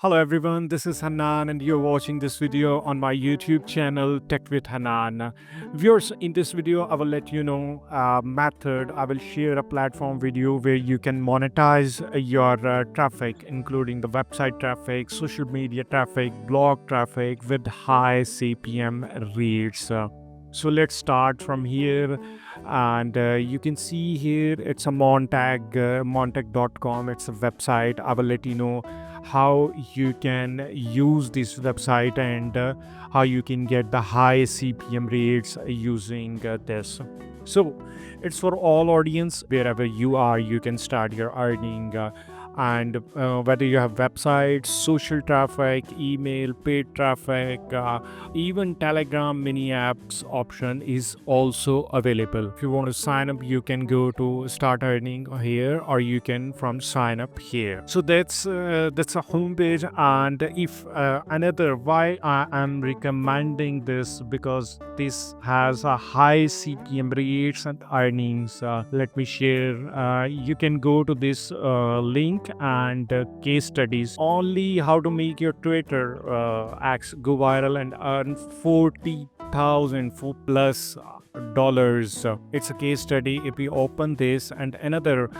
Hello everyone, this is Hanan and you're watching this video on my YouTube channel Tech with Hanan. Viewers, in this video I will let you know a method. I will share a platform video where you can monetize your traffic, including the website traffic, social media traffic, blog traffic with high CPM rates. So let's start from here, and you can see here it's a Monetag, Monetag.com. It's a website. I will let you know how you can use this website and how you can get the high CPM rates using this. So it's for all audience. Wherever you are, you can start your earning. And whether you have websites, social traffic, email, paid traffic, even Telegram mini apps option is also available. If you want to sign up, you can go to start earning here, or you can from sign up here. So that's a home page. And if another, why I am recommending this, because this has a high CPM rates and earnings. Let me share. You can go to this link and case studies. Only how to make your Twitter acts go viral and earn 40,000 plus dollars. It's a case study. If we open this, and another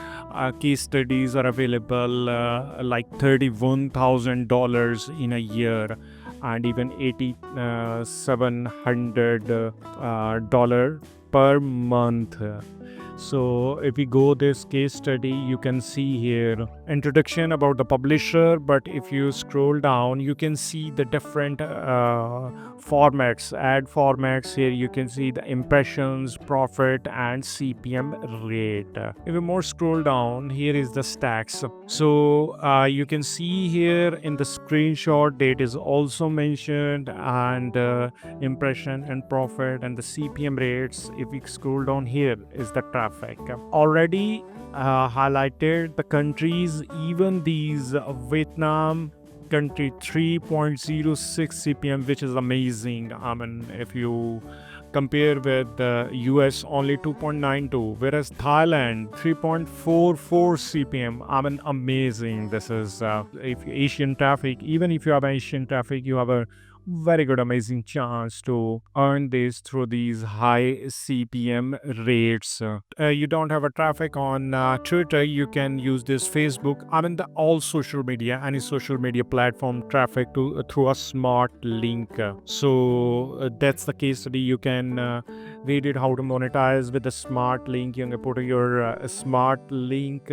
case studies are available, like $31,000 in a year, and even $8,700 per month. So if we go this case study, you can see here introduction about the publisher, but if you scroll down, you can see the different formats, ad formats. Here you can see the impressions, profit, and CPM rate. If you more scroll down, here is the stacks. So you can see here in the screenshot, date is also mentioned, and impression and profit and the CPM rates. If we scroll down, here is the traffic. Already highlighted the countries, even these Vietnam country 3.06 CPM, which is amazing. I mean, if you compare with the US, only 2.92, whereas Thailand 3.44 CPM. I mean, amazing. This is if Asian traffic, even if you have Asian traffic, you have a very good, amazing chance to earn this through these high CPM rates. You don't have a traffic on Twitter, you can use this Facebook. I mean, all social media, any social media platform traffic to through a smart link. So that's the case study. You can read it, how to monetize with a smart link. You can put your smart link.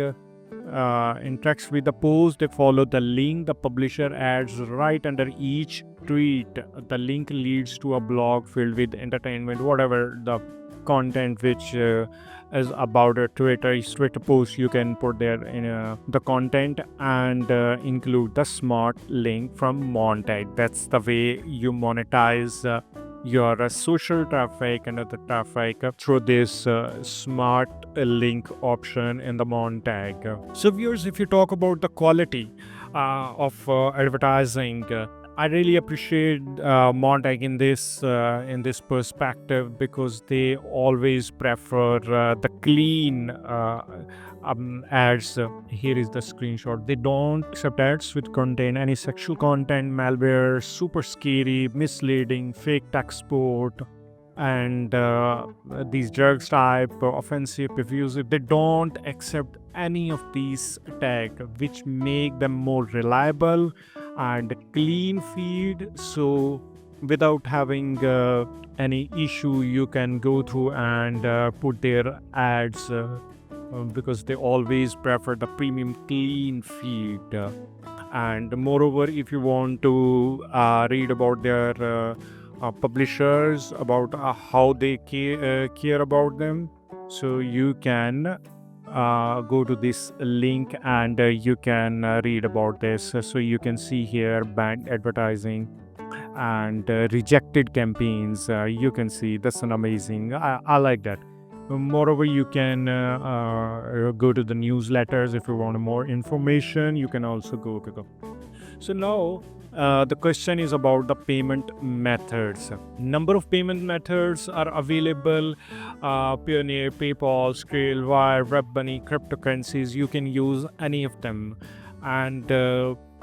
Interacts with the post, they follow the link. The publisher adds right under each tweet. The link leads to a blog filled with entertainment, whatever the content which is about a Twitter post. You can put there in the content and include the smart link from Monetag. That's the way you monetize your social traffic and other traffic through this smart link option in the Monetag. So viewers, if you talk about the quality of advertising, I really appreciate Monetag in this perspective, because they always prefer the clean ads. Here is the screenshot. They don't accept ads which contain any sexual content, malware, super scary, misleading, fake export, and these drugs type, offensive, abusive. They don't accept any of these tags, which make them more reliable and clean feed. So without having any issue, you can go through and put their ads, because they always prefer the premium clean feed. And moreover, if you want to read about their publishers, about how they care about them, so you can go to this link and you can read about this. So you can see here banned advertising and rejected campaigns. You can see that's an amazing. I like that. Moreover, you can go to the newsletters. If you want more information, you can also go to them. So now the question is about the payment methods. Number of payment methods are available: Payoneer, PayPal, Skrill, Wire, WebMoney, cryptocurrencies. You can use any of them, and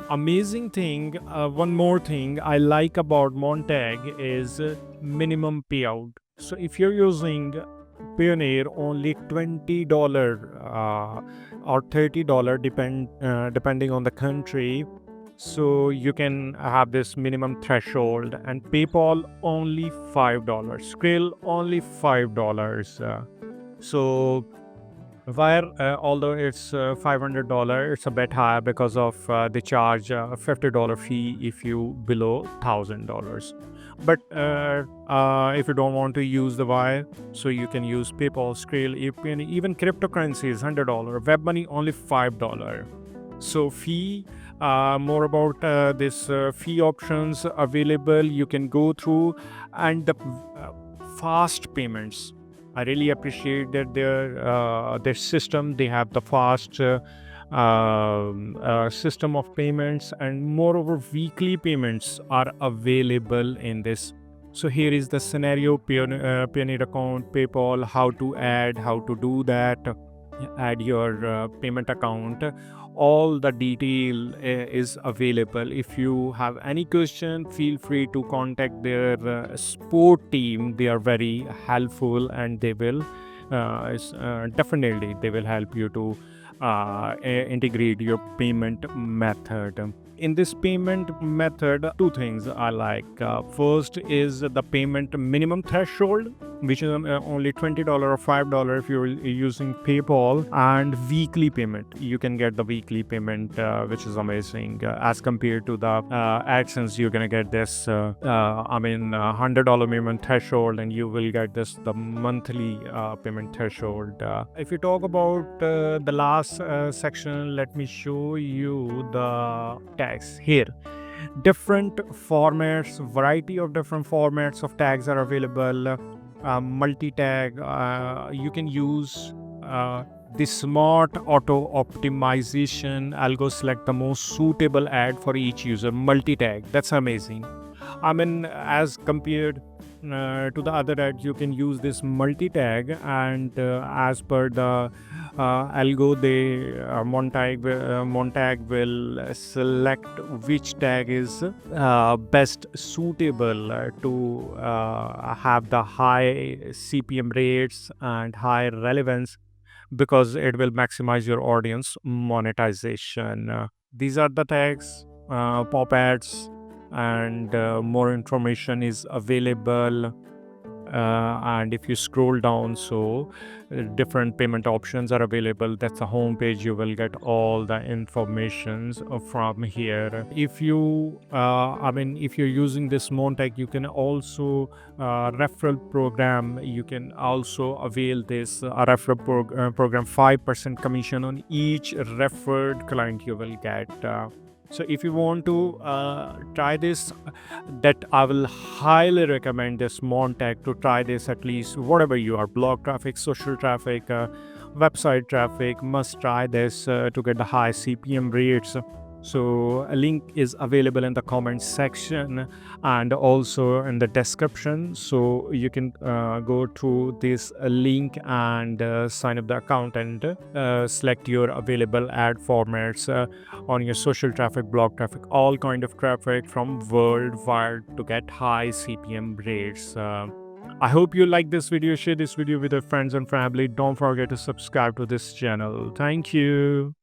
Amazing thing, one more thing I like about Montag is minimum payout. So if you're using Pioneer, only $20 or $30 depending on the country. So you can have this minimum threshold, and PayPal only $5. Skrill only $5. So where although it's $500, it's a bit higher because of they charge a $50 fee if you below $1,000. But if you don't want to use the wire, so you can use PayPal, Skrill, even cryptocurrencies $100, web money only $5. So fee, more about this fee options available you can go through, and the fast payments. I really appreciate that their system. They have the fast system of payments, and moreover, weekly payments are available in this. So here is the scenario: Pioneer account, PayPal. How to do that. Add your payment account. All the detail is available. If you have any question, feel free to contact their support team. They are very helpful, and they will definitely they will help you to integrate your payment method. In this payment method, two things I like. First is the payment minimum threshold, which is only $20 or $5 if you're using PayPal, and weekly payment. You can get the weekly payment, which is amazing. As compared to the AdSense, you're gonna get this, $100 minimum threshold, and you will get this the monthly payment threshold. If you talk about the last section, let me show you the tags here. Different formats, variety of different formats of tags are available. Multi-tag, you can use the smart auto optimization algo, select the most suitable ad for each user. Multi-tag, that's amazing. As compared to the other ads, you can use this multi-tag, and as per the algo, Monetag will select which tag is best suitable to have the high CPM rates and high relevance, because it will maximize your audience monetization. These are the tags, pop ads, and more information is available. And if you scroll down, so different payment options are available. That's the home page. You will get all the informations from here. If you're using this Monetag, you can also referral program. You can also avail this referral program. 5% commission on each referred client you will get. So if you want to try this, that I will highly recommend this Monetag to try this at least. Whatever you are, blog traffic, social traffic, website traffic, must try this to get the high CPM rates. So a link is available in the comment section and also in the description. So you can go to this link and sign up the account and select your available ad formats on your social traffic, blog traffic, all kind of traffic from worldwide to get high CPM rates. I hope you like this video. Share this video with your friends and family. Don't forget to subscribe to this channel. Thank you.